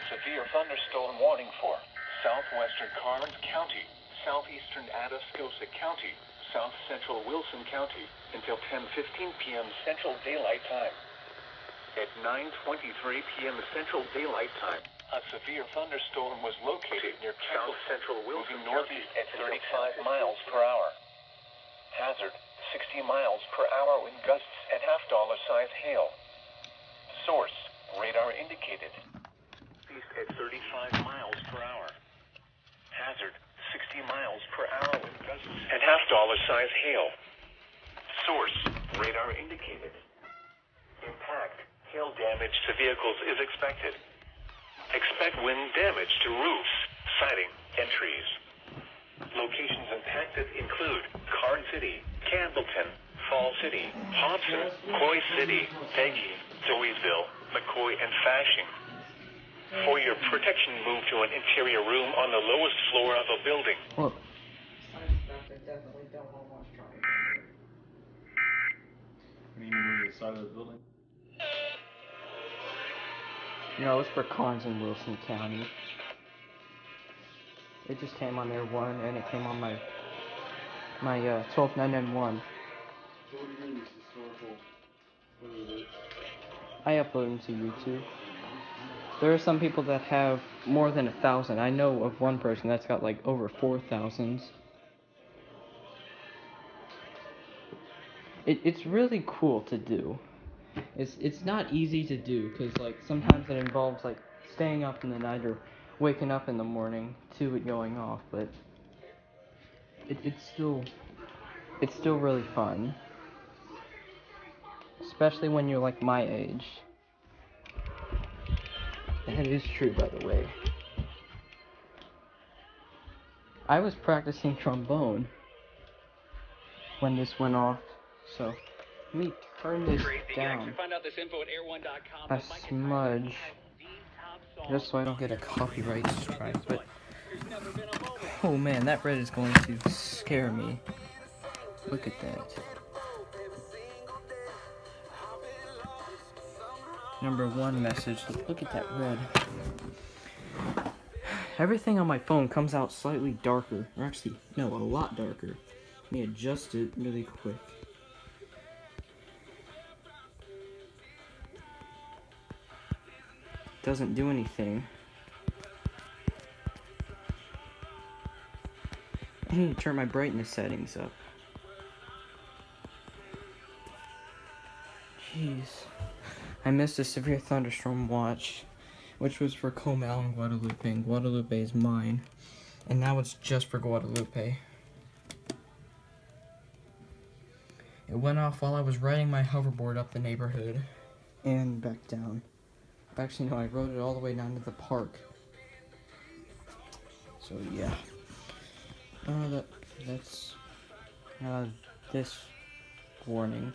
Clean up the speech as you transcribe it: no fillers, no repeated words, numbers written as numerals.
severe thunderstorm warning for southwestern Karnes County, southeastern Atascosa County, south central Wilson County until 10:15 p.m. Central Daylight Time. At 9:23 p.m. Central Daylight Time, a severe thunderstorm was located near south central Wilson, moving northeast at 35 miles per hour. Hazard, 60 miles per hour wind gusts and half-dollar size hail. Source, radar indicated. East at 35 miles per hour. Hazard, 60 miles per hour wind gusts and half-dollar size hail. Source, radar indicated. Impact, hail damage to vehicles is expected. Expect wind damage to roofs, siding, and trees. Locations impacted include Karnes City, Campbellton, Fall City, Hobson, Coy City, Peggy, Deweyville, McCoy, and Fashing. For your protection, move to an interior room on the lowest floor of a building. Well, You mean move to the side of the building? no, it's for Karnes in Wilson County. It just came on their one, and it came on my 12991. So what do you do with historical photos? I upload them to YouTube. There are some people that have more than 1,000. I know of one person that's got like over 4,000. It's really cool to do. It's not easy to do because like sometimes it involves like staying up in the night or waking up in the morning to it going off, but it's still really fun, especially when you're like my age. That is true, by the way. I was practicing trombone when this went off, so let me turn this down a smudge, just so I don't get a copyright strike. But oh man, that red is going to scare me. Look at that. Number one message. Look at that red. Everything on my phone comes out slightly darker. Or actually, no, a lot darker. Let me adjust it really quick. Doesn't do anything. I need to turn my brightness settings up. Jeez. I missed a severe thunderstorm watch, which was for Comal and Guadalupe, and Guadalupe is mine. And now it's just for Guadalupe. It went off while I was riding my hoverboard up the neighborhood and back down. Actually, no, I rode it all the way down to the park. So, yeah. That's this warning.